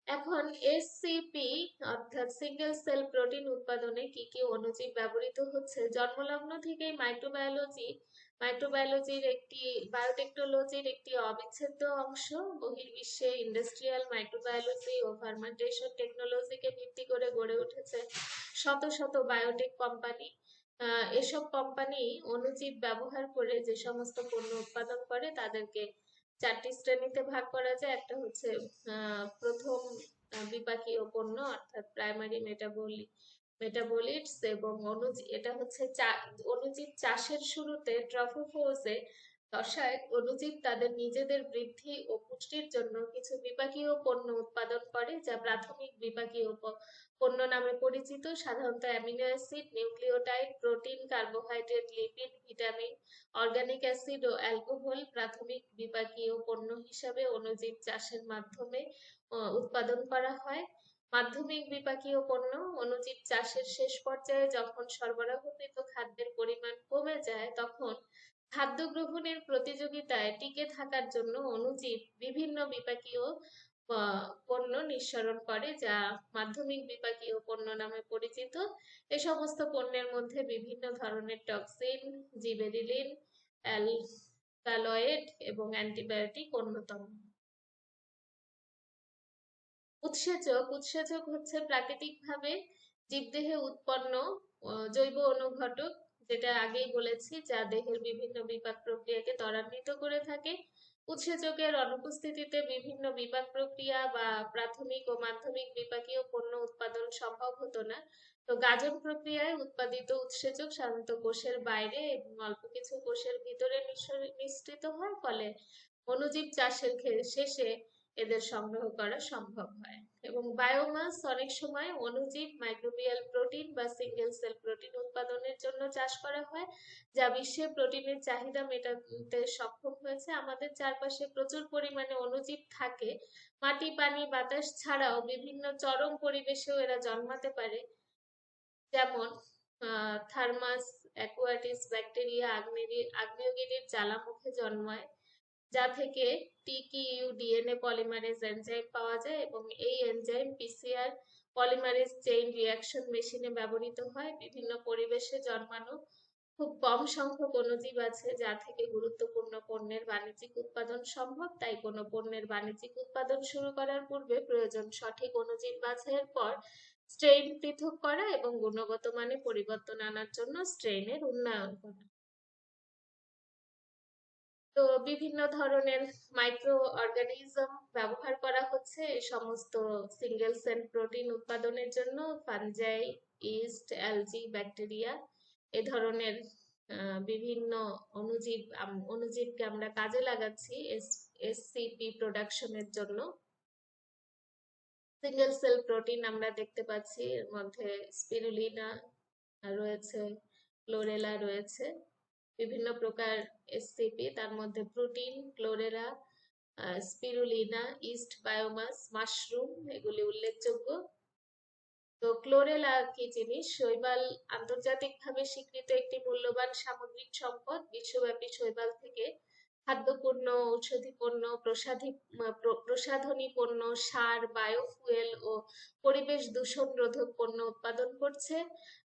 এখন এসসিপি অর্থাৎ সিঙ্গেল সেল প্রোটিন উৎপাদনে কি কি অণুজীব ব্যবহৃত হচ্ছে? জন্মলগ্ন থেকেই মাইক্রোবায়োলজির একটি বায়োটেকনোলজির একটি অবিচ্ছেদ্য অংশ। বহির্বিশ্বে ইন্ডাস্ট্রিয়াল মাইক্রোবায়োলজি ও ফার্মেন্টেশন টেকনোলজিকে ভিত্তি করে গড়ে উঠেছে শত শত বায়োটেক কোম্পানি। এসব কোম্পানি অণুজীব ব্যবহার করে যে সমস্ত পণ্য উৎপাদন করে তাদেরকে চারটি শ্রেণীতে ভাগ করা যায়। একটা হচ্ছে প্রথম বিপাকীয় পণ্য, অর্থাৎ প্রাইমারি মেটাবলিটস, এবং এটা হচ্ছে অণুজীব চাষের শুরুতে ট্রফোফোজে দশায় অণুজীব তাদের নিজেদের বৃদ্ধি ও পুষ্টির জন্য কিছু বিপাকীয় পণ্য উৎপাদন করে, যা প্রাথমিক বিপাকীয় পণ্য নামে পরিচিত। সাধারণত amino acid, nucleotide, protein, carbohydrate, lipid, vitamin, organic acid ও অ্যালকোহল প্রাথমিক বিপাকীয় পণ্য হিসাবে অণুজীব চাষের মাধ্যমে উৎপাদন করা হয়। মাধ্যমিক বিপাকীয় পণ্য, অণুজীব চাষের শেষ পর্যায়ে যখন সরবরাহকৃত খাদ্যের পরিমাণ কমে যায়, তখন খাদ্য গ্রহণের প্রতিযোগিতায় টিকে থাকার জন্য অণুজীব বিভিন্ন বিপাকীয় পণ্য নিঃসরণ করে, যা মাধ্যমিক বিপাকীয় পণ্য নামে পরিচিত। এ সমস্ত পণ্যের মধ্যে বিভিন্ন ধরনের টক্সিন, জিবেরিলিন, অ্যালকালয়েড এবং অ্যান্টিবায়োটিক অন্যতম। উৎসেচক হচ্ছে প্রাকৃতিকভাবে জীবদেহে উৎপন্ন জৈব অনুঘটক, যেটা আগেই বলেছি, যা দেহের বিভিন্ন বিপাক প্রক্রিয়াকে ত্বরান্বিত করে থাকে। উৎসেচকের অনুপস্থিতিতে বিভিন্ন বিপাক প্রক্রিয়া বা প্রাথমিক ও মাধ্যমিক বিপাকীয় পণ্য উৎপাদন সম্ভব হতো না। তো গাজন প্রক্রিয়ায় উৎপাদিত উৎসেচক সাধারণত কোষের বাইরে এবং অল্প কিছু কোষের ভিতরে মিশ্রিত হয়, ফলে অণুজীব চাষের শেষে এদের সংগ্রহ করা সম্ভব হয়। এবং বায়োমাস অনেক সময় অণুজীব, মাইক্রোবিয়াল প্রোটিন বা সিঙ্গেল সেল প্রোটিন উৎপাদনের জন্য চাষ করা হয়, যা বিশ্বে প্রোটিনের চাহিদা মেটাতে সক্ষম হয়েছে। আমাদের চারপাশে প্রচুর পরিমাণে অণুজীব থাকে। মাটি, পানি, বাতাস ছাড়াও বিভিন্ন চরম পরিবেশেও এরা জন্মাতে পারে, যেমন থার্মাস অ্যাকুয়াটিস ব্যাকটেরিয়া আগ্নেয়গিরির জ্বালামুখে জন্মায়, যা থেকে টিকিউ ডিএনএ পলিমারেজ এনজাইম পাওয়া যায়, এবং এই enzyme PCR polymerase chain reaction মেশিনে ব্যবহৃত হয়। বিভিন্ন পরিবেশে জন্মানো খুব কম সংখ্যক অণুজীব আছে যা থেকে গুরুত্বপূর্ণ পণ্যের বাণিজ্যিক উৎপাদন সম্ভব। তাই কোনো পণ্যের বাণিজ্যিক উৎপাদন শুরু করার পূর্বে প্রয়োজন সঠিক অণুজীব বাছাইয়ের পর স্ট্রেইন পৃথক করা এবং গুণগত মানে পরিবর্তন আনার জন্য স্ট্রেইনের উন্নয়ন করা। তো বিভিন্ন ধরনের মাইক্রো অর্গানিজম ব্যবহার করা হচ্ছে এই সমস্ত সিঙ্গেল সেল প্রোটিন উৎপাদনের জন্য। ফানজাই, ইস্ট, অ্যালজি, ব্যাকটেরিয়া এ ধরনের বিভিন্ন অণুজীবকে আমরা কাজে লাগাচ্ছি এসসিপি প্রোডাকশনের জন্য। সিঙ্গেল সেল প্রোটিন আমরা দেখতে পাচ্ছি, এর মধ্যে স্পিরুলিনা রয়েছে, ক্লোরেলা রয়েছে, বিভিন্ন প্রকার এসসিপি, তার মধ্যে protein, chlorella, spirulina, east biomass, mushroom এগুলি উল্লেখযোগ্য। তো ক্লোরেলা কি জিনিস? শৈবাল আন্তর্জাতিকভাবে স্বীকৃত একটি মূল্যবান সামুদ্রিক সম্পদ। বিশ্বব্যাপী শৈবাল থেকে খাদ্যপণ্য, ঔষধি পণ্য, প্রসাধনী পণ্য, সার, বায়োফুয়েল ও পরিবেশ দূষণ রোধক পণ্য উৎপাদন করছে।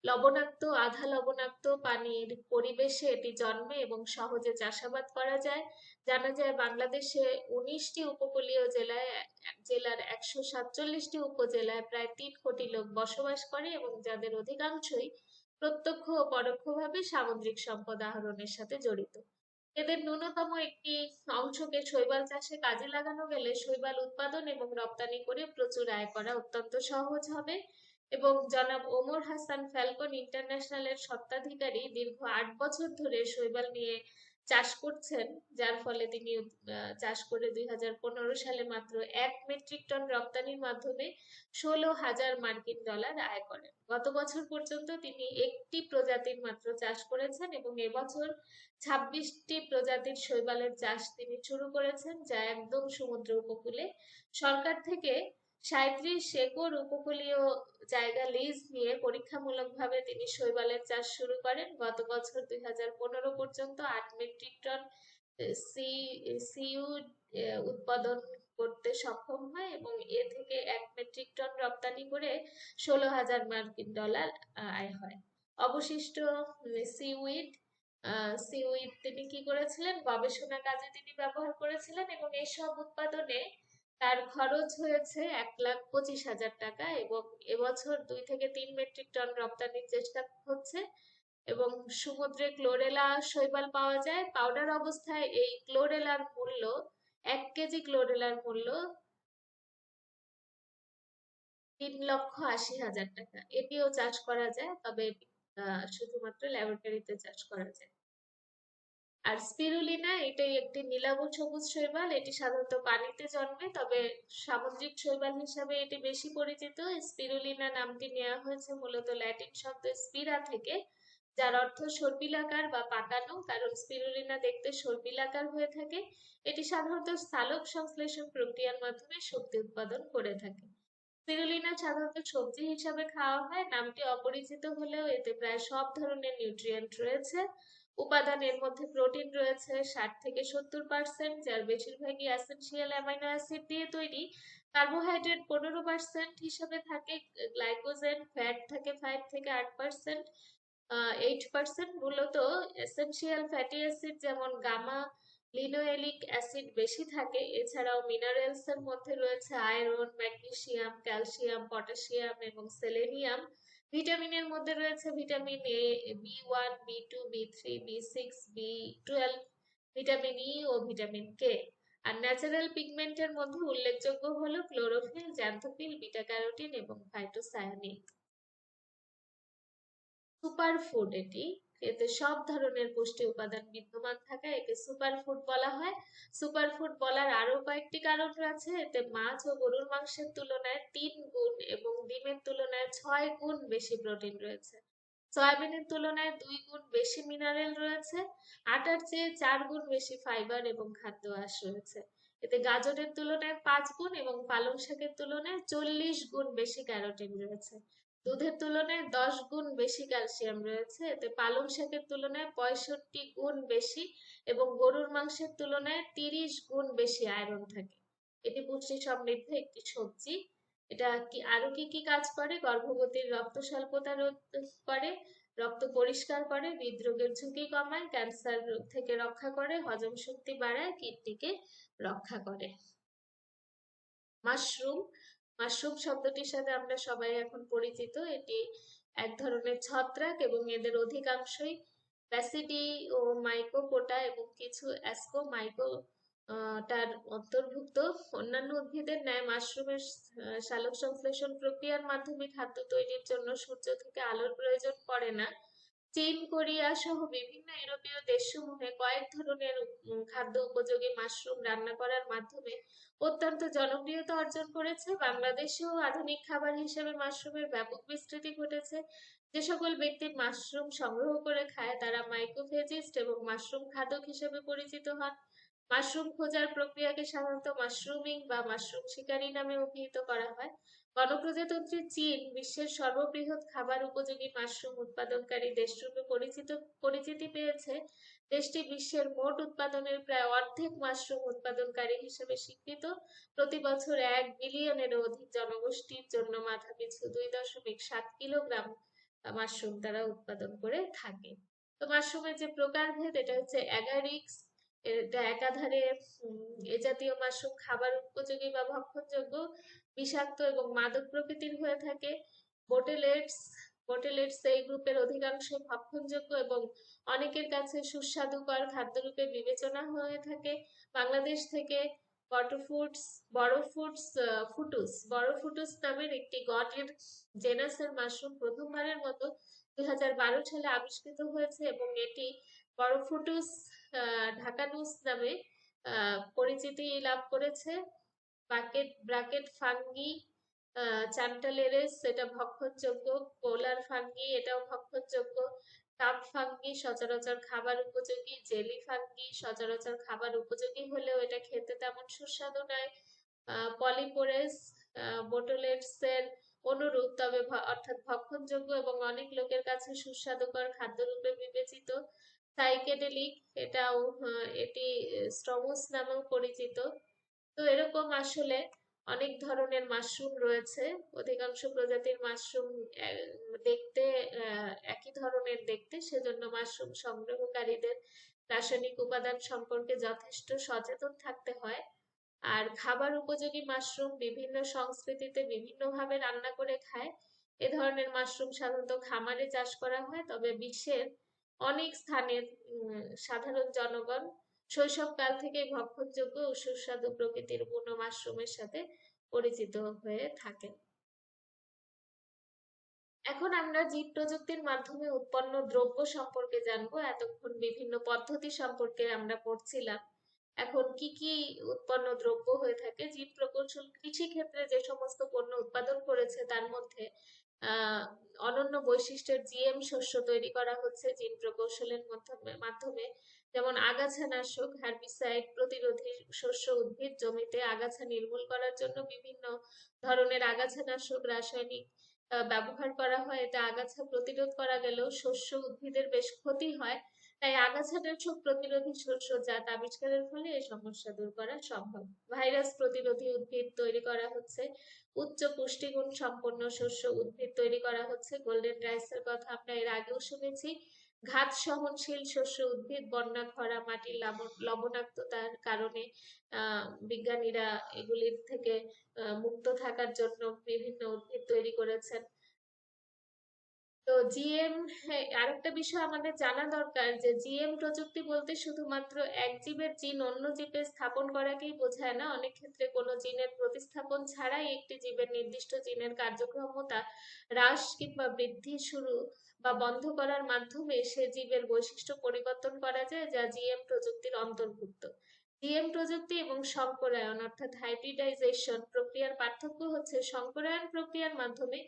লবণাক্ত, আধা লবণাক্ত পানির পরিবেশে এটি জন্মে এবং সহজে চাষাবাদ করা যায়। জানা যায় বাংলাদেশে 19টি উপকূলীয় জেলার 147টি উপজেলায় প্রায় 3 কোটি লোক বসবাস করে এবং যাদের অধিকাংশই প্রত্যক্ষ ও পরোক্ষভাবে সামুদ্রিক সম্পদ আহরণের সাথে জড়িত। এদের ন্যূনতম একটি অংশকে শৈবাল চাষে কাজে লাগানো গেলে শৈবাল উৎপাদন এবং রপ্তানি করে প্রচুর আয় করা অত্যন্ত সহজ হবে। এবং জনাব ওমর হাসান ফ্যালকন ইন্টারন্যাশনালের স্বত্বাধিকারী দীর্ঘ 8 বছর ধরে শৈবাল নিয়ে চাষ করছেন, যার ফলে তিনি চাষ করে 2015 সালে মাত্র 1 মেট্রিক টন রপ্তানির মাধ্যমে $16,000 আয় করেন। গত বছর পর্যন্ত তিনি একটি প্রজাতির মাত্র চাষ করেছেন এবং এবছর 26টি প্রজাতির শৈবালের চাষ তিনি শুরু করেছেন, যা একদম সমুদ্র উপকূলে। সরকার থেকে 37 একর উপকূলীয় জায়গা লিজ নিয়ে পরীক্ষামূলকভাবে তিনি শৈবালের চাষ শুরু করেন। গত বছর 2015 পর্যন্ত 8 মেট্রিক টন সিউড উৎপাদন করতে সক্ষম হয় এবং এ থেকে 1 মেট্রিক টন রপ্তানি করে $16,000 আয় হয়। অবশিষ্ট সিউইড সিউইড তিনি কি করেছিলেন? গবেষণা কাজে তিনি ব্যবহার করেছিলেন এবং এইসব উৎপাদনে তার খরচ হয়েছে $1,25,000 এবং এবছর 2 থেকে 3 মেট্রিক টন রপ্তানির চেষ্টা হচ্ছে। এবং সমুদ্রে ক্লোরেলা শৈবাল পাওয়া যায় পাউডার অবস্থায়। এই ক্লোরেলার মূল্য 1 কেজি ক্লোরেলার মূল্য $3,80,000। এটিও চাষ করা যায়, তবে শুধুমাত্র ল্যাবরেটরিতে চাষ করা যায়। আর স্পিরুলিনা এটাই একটি নীলাভ সবুজ শৈবাল। এটি সাধারণত পানিতে জন্মে, তবে সামুদ্রিক শৈবাল হিসাবে এটি বেশি পরিচিত। স্পিরুলিনা নামটি নেওয়া হয়েছে মূলত ল্যাটিন শব্দ স্পিরা থেকে, যার অর্থ সর্পিলাকার বা পাকানো, কারণ স্পিরুলিনা দেখতে সর্পিলাকার হয়ে থাকে। এটি সাধারণত সালোক সংশ্লেষণ প্রক্রিয়ার মাধ্যমে শক্তি উৎপাদন করে থাকে। স্পিরুলিনা সাধারণত সবজি হিসাবে খাওয়া হয়। নামটি অপরিচিত হলেও এতে প্রায় সব ধরনের নিউট্রিয়েন্ট রয়েছে। উপাদান, এর মধ্যে প্রোটিন রয়েছে 60 থেকে 70%, যার বেশিরভাগই এসেনশিয়াল অ্যামাইনো অ্যাসিড দিয়ে তৈরি। কার্বোহাইড্রেট 15% হিসাবে থাকে, গ্লাইকোজেন ফ্যাট থাকে 5 থেকে 8%, 8%। মূলত এসেনশিয়াল ফ্যাটি অ্যাসিড যেমন গামা লিনোয়েলিক অ্যাসিড বেশি থাকে। এছাড়াও মিনারেলস এর মধ্যে রয়েছে আয়রন, ম্যাগনেসিয়াম, ক্যালসিয়াম, পটাশিয়াম এবং সেলেনিয়াম। ভিটামিনের মধ্যে রয়েছে vitamin A, B1, B2, B3, B6, B12, vitamin E ও ভিটামিন কে। আর ন্যাচারাল পিগমেন্টের মধ্যে উল্লেখযোগ্য হলো ক্লোরোফিল, জ্যান্থোফিল, বিটা ক্যারোটিন এবং ফাইটোসায়ানিন। সুপারফুড এটি, এতে সব ধরনের পুষ্টি উপাদান বিদ্যমান থাকায় একে সুপারফুড বলা হয়। সুপারফুড বলার আরো কয়েকটি কারণ আছে। এতে মাছ ও গরুর মাংসের তুলনায় 3 গুণ এবং ডিমের তুলনায় 6 গুণ বেশি প্রোটিন রয়েছে। সয়াবিনের তুলনায় 2 গুণ বেশি মিনারেল রয়েছে। আটার চেয়ে 4 গুণ বেশি ফাইবার এবং খাদ্য আঁশ রয়েছে। এতে গাজরের তুলনায় 5 গুণ এবং পালং শাকের তুলনায় 40 গুণ বেশি ক্যারোটিন রয়েছে। দুধের তুলনায় 10 গুণ বেশি ক্যালসিয়াম রয়েছে। এতে পালং শাকের তুলনায় 65 গুণ বেশি এবং গরুর মাংসের তুলনায় 30 গুণ বেশি আয়রন থাকে। এটি পুষ্টি সমৃদ্ধ একটি সবজি। এটা কি আরো কি কি কাজ করে? গর্ভবতীর রক্ত স্বল্পতা রোধ করে, রক্ত পরিষ্কার করে, হৃদরোগের ঝুঁকি কমায়, ক্যান্সার রোগ থেকে রক্ষা করে, হজম শক্তি বাড়ায়, কিডনিকে রক্ষা করে। মাশরুম, মাশরুম শব্দটির সাথে আমরা সবাই এখন পরিচিত। এটি এক ধরনের ছত্রাক এবং এদের অধিকাংশই প্যাসিডি ও মাইকোপোটা এবং কিছু অ্যাসকোমাইকো তার অন্তর্ভুক্ত। অন্যান্য উদ্ভিদের ন্যায় মাশরুমের সালোক সংশ্লেষণ প্রক্রিয়ার মাধ্যমে খাদ্য তৈরির জন্য সূর্য থেকে আলোর প্রয়োজন পড়ে না। চীন, কোরিয়া সহ বিভিন্ন ইউরোপীয় দেশসমূহে কয়েক ধরনের খাদ্য উপযোগী মাশরুম রান্না করার মাধ্যমে অত্যন্ত জনপ্রিয়তা অর্জন করেছে। বাংলাদেশেও আধুনিক খাবার হিসেবে মাশরুমের ব্যাপক বিস্তৃতি ঘটেছে। যে সকল ব্যক্তি মাশরুম সংগ্রহ করে খায় তারা মাইক্রোভেজিস্ট এবং মাশরুম খাদক হিসেবে পরিচিত হন। মাশরুম খোঁজার প্রক্রিয়াকে সাধারণত মাশরুমিং বা মাশরুম শিকারী নামে অভিহিত করা হয়। গণপ্রজাতন্ত্রী চীন বিশ্বের সর্ববৃহৎ খাবার উপযোগী মাশরুম উৎপাদনকারী দেশরূপে পরিচিতি পেয়েছে। দেশটি বিশ্বের মোট উৎপাদনের প্রায় অর্ধেক মাশরুম উৎপাদনকারী হিসেবে স্বীকৃত। প্রতি বছর 1 বিলিয়নেরও অধিক জনগোষ্ঠীর জন্য মাথাপিছু 2.7 কিলোগ্রাম মাশরুম তারা উৎপাদন করে থাকে। তো মাশরুমের যে প্রকারভেদ, এটা হচ্ছে অ্যাগারিক্স, এটা একাধারে এ জাতীয় মাশরুম খাবার উপযোগী বা ভক্ষণযোগ্য, বিষাক্ত এবং মাদক প্রকৃতির হয়ে থাকে। বোটেলেটস বোটেলেটস এই গ্রুপের অধিকাংশ ভক্ষণযোগ্য এবং অনেকের কাছে সুস্বাদুকর খাদ্যরূপে বিবেচনা হয়ে থাকে। বাংলাদেশ থেকে বড় ফুটুস নামের একটি গটের জেনাসের মাশরুম প্রথমবারের মতো 2012 সালে আবিষ্কৃত হয়েছে এবং এটি বড়ফুটুস ঢাকানুস নামে পরিচিতি লাভ করেছে। ব্রাকেট ফাঙ্গি, চান্টালেরেস এটা ভক্ষণযোগ্য, পোলার ফাঙ্গি এটাও ভক্ষণযোগ্য, কাপ ফাঙ্গি সচরাচর খাবার উপযোগী, জেলি ফাঙ্গি সচরাচর খাবার উপযোগী হলেও এটা খেতে তেমন সুস্বাদু নয়। পলিপোরেস বোটোলেটসের অনুরূপ, তবে অর্থাৎ ভক্ষণযোগ্য এবং অনেক লোকের কাছে সুস্বাদুকর খাদ্যরূপে বিবেচিত। সাইকেডেলিক এটি স্ট্রমোস নামেও পরিচিত। তো এরকম আসলে অনেক ধরনের মাশরুম রয়েছে। অধিকাংশ প্রজাতির মাশরুম দেখতে একই ধরনের দেখতে, সেজন্য মাশরুম সংগ্রহকারীদের রাসায়নিক উপাদান সম্পর্কে যথেষ্ট সচেতন থাকতে হয়। আর খাবার উপযোগী মাশরুম বিভিন্ন সংস্কৃতিতে বিভিন্নভাবে রান্না করে খায়। এ ধরনের মাশরুম সাধারণত খামারে চাষ করা হয়, তবে বিশ্বের অনেক স্থানের সাধারণ জনগণ শৈশবকাল থেকে ভক্ষণযোগ্য ও সুস্বাদু প্রকৃতির বুনো মাশরুমের সাথে পরিচিত হয়ে থাকেন। এখন আমরা জীব প্রযুক্তির মাধ্যমে উৎপন্ন দ্রব্য সম্পর্কে জানবো। এতক্ষণ বিভিন্ন পদ্ধতি সম্পর্কে আমরা পড়ছিলাম। এখন কি কি উৎপন্ন দ্রব্য হয়ে থাকে? জীব প্রকৌশল কৃষি ক্ষেত্রে যে সমস্ত পণ্য উৎপাদন করেছে তার মধ্যে অনন্য বৈশিষ্ট্যের জিএম শস্য তৈরি করা হচ্ছে জিন প্রকৌশলের মাধ্যমে। যেমন আগাছানাশক, হার্বিসাইড প্রতিরোধী শস্য উদ্ভিদ জমিতে আগাছা নির্মূল করার জন্য বিভিন্ন ধরনের আগাছানাশক রাসায়নিক ব্যবহার করা হয়। এটা আগাছা প্রতিরোধ করা গেলেও শস্য উদ্ভিদের বেশ ক্ষতি হয়, তাই আগাছানাশক প্রতিরোধী শস্য জাত আবিষ্কারের ফলে এই সমস্যা দূর করা সম্ভব। ভাইরাস প্রতিরোধী উদ্ভিদ তৈরি করা হচ্ছে, উচ্চ পুষ্টিগুণ সম্পন্ন শস্য উদ্ভিদ তৈরি করা হচ্ছে। গোল্ডেন রাইসের কথা আমরা এর আগেও শুনেছি। ঘাত সহনশীল শস্য উদ্ভিদ, বন্যা, খরা, মাটির লবণাক্ততার কারণে বিজ্ঞানীরা এগুলির থেকে মুক্ত থাকার জন্য বিভিন্ন উদ্ভিদ তৈরি করেছেন। তো জিএম, আরেকটা বিষয় আমাদের জানা দরকার যে জিএম প্রযুক্তি বলতে শুধুমাত্র এক জীবের জিন অন্য জীবে স্থাপন করাকেই বোঝায় না। অনেক ক্ষেত্রে কোনো জিনের প্রতিস্থাপন ছাড়াই একটি জীবের নির্দিষ্ট জিনের কার্যক্ষমতা হ্রাস কিংবা বৃদ্ধি শুরু বা বন্ধ করার মাধ্যমে সে জীবের বৈশিষ্ট্য পরিবর্তন করা যায়, যা জিএম প্রযুক্তির অন্তর্ভুক্ত। জিএম প্রযুক্তি এবং সংকরায়ন অর্থাৎ হাইব্রিডাইজেশন প্রক্রিয়ার পার্থক্য হচ্ছে সংকরায়ন প্রক্রিয়ার মাধ্যমে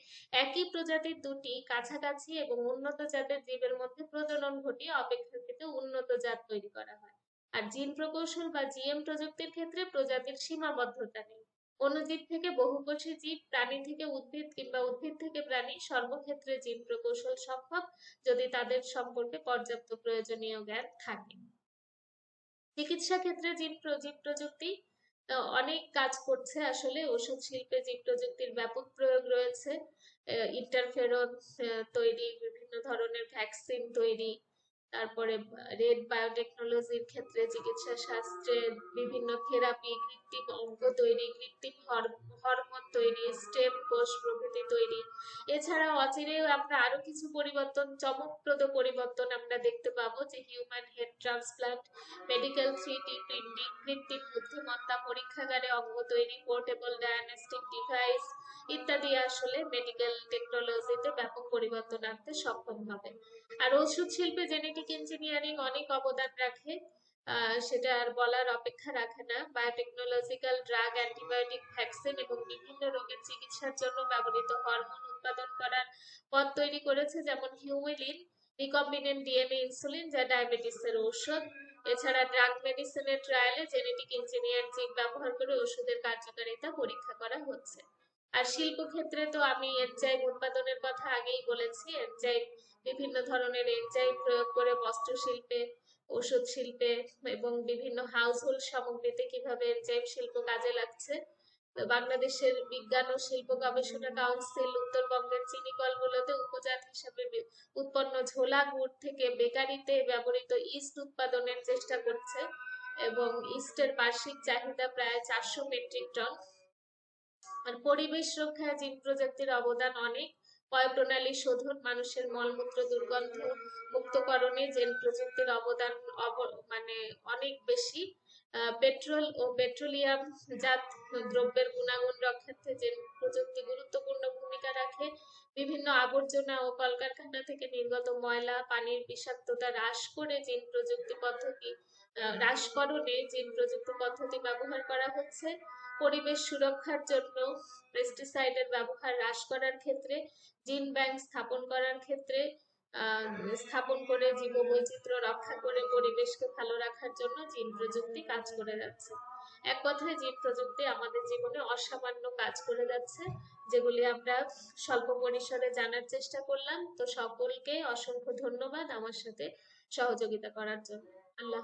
একই প্রজাতির দুটি কাছাকাছি এবং উন্নত জাতের জীবের মধ্যে প্রজনন ঘটিয়ে অপেক্ষাকৃত উন্নত জাত তৈরি করা হয়। আর জিন প্রকৌশল বা জিএম প্রযুক্তির ক্ষেত্রে প্রজাতির সীমাবদ্ধতা নেই। অণুজীব থেকে বহুকোষী জীব, প্রাণী থেকে উদ্ভিদ কিংবা উদ্ভিদ থেকে প্রাণী, সর্বক্ষেত্রে জিন প্রকৌশল সম্ভব যদি তাদের সম্পর্কে পর্যাপ্ত প্রয়োজনীয় জ্ঞান থাকে। চিকিৎসা ক্ষেত্রে জীব প্রযুক্তি অনেক কাজ করছে। আসলে ওষুধ শিল্পে জীব প্রযুক্তির ব্যাপক প্রয়োগ রয়েছে। ইন্টারফেরন তৈরি, বিভিন্ন ধরনের ভ্যাকসিন তৈরি, তারপরে রেড বায়োটেকনোলজির ক্ষেত্রে চিকিৎসা শাস্ত্রে বিভিন্ন থেরাপি, কৃত্রিম অঙ্গ তৈরি, কৃত্রিম হরমোন তৈরি, স্টেম কোষ প্রভৃতি তৈরি। এছাড়া অচিরেই আমরা আরো কিছু পরিবর্তন, চমকপ্রদ পরিবর্তন আমরা দেখতে পাবো, যে human head transplant, medical 3D printing, কৃত্রিম বুদ্ধিমত্তা, পরীক্ষাগারে অঙ্গ তৈরি, পোর্টেবল ডায়াগনস্টিক ডিভাইস ইত্যাদি আসলে মেডিকেল টেকনোলজিতে ব্যাপক পরিবর্তন আনতে সক্ষম হবে। আর ওষুধ শিল্পে জেনেটিক ইঞ্জিনিয়ারিং অনেক অবদান রাখে, সেটা আর বলার অপেক্ষা রাখে না। বায়োটেকনোলজিক্যাল ড্রাগ, অ্যান্টিবায়োটিক, ভ্যাকসিন এবং বিভিন্ন রোগের চিকিৎসার জন্য ব্যবহৃত হরমোন উৎপাদন করার পথ তৈরি করেছে, যেমন হিউমেলিন, রিকম্বিনেন্ট ডিএনএ ইনসুলিন, যা ডায়াবেটিসের ঔষধ। এছাড়া ড্রাগ মেডিসিনের ট্রায়ালে জেনেটিক ইঞ্জিনিয়ার জিন ব্যবহার করে ওষুধের কার্যকারিতা পরীক্ষা করা হচ্ছে। আর শিল্পক্ষেত্রে তো আমি এনজাইম উৎপাদনের কথা আগেই বলেছি। এনজাইম, বিভিন্ন ধরনের এনজাইম প্রয়োগ করে বস্ত্র শিল্পে, ওষুধ শিল্পে এবং বিভিন্ন হাউসহোল্ড সামগ্রীতে কিভাবে এনজাইম শিল্প কাজে লাগছে। বাংলাদেশের বিজ্ঞান ও শিল্প গবেষণা কাউন্সিল উত্তরবঙ্গের চিনি কলগুলোতে উপজাত হিসাবে উৎপন্ন ঝোলা গুড় থেকে বেকারিতে ব্যবহৃত ইস্ট উৎপাদনের চেষ্টা করছে, এবং ইস্টের বার্ষিক চাহিদা প্রায় 400 মেট্রিক টন। আর পরিবেশ রক্ষায় জিন প্রযুক্তির অবদান অনেক। পয়ঃপ্রণালী শোধন, মানুষের মলমূত্র দুর্গন্ধ মুক্তকরণে জিন প্রযুক্তির অবদান মানে অনেক বেশি। পেট্রোল ও পেট্রোলিয়াম জাত দ্রব্যের গুণাগুণ রক্ষার্থে জিন প্রযুক্তি গুরুত্বপূর্ণ ভূমিকা রাখে। বিভিন্ন আবর্জনা ও কলকারখানা থেকে নির্গত ময়লা, পানির বিষাক্ততা হ্রাস করে জিন প্রযুক্তি পদ্ধতি হ্রাসকরণে জিন প্রযুক্তি পদ্ধতি ব্যবহার করা হচ্ছে। পরিবেশ সুরক্ষার জন্য পেস্টিসাইডের ব্যবহার হ্রাস করার ক্ষেত্রে, জিন ব্যাংক স্থাপন করার ক্ষেত্রে, স্থাপন করে জীববৈচিত্র্য রক্ষা করে পরিবেশকে ভালো রাখার জন্য জিন প্রযুক্তি কাজ করে যাচ্ছে। এক কথায় জিন প্রযুক্তি আমাদের জীবনে অসামান্য কাজ করে যাচ্ছে, যেগুলি আমরা স্বল্প পরিসরে জানার চেষ্টা করলাম। তো সকলকে অসংখ্য ধন্যবাদ আমার সাথে সহযোগিতা করার জন্য। আল্লাহ।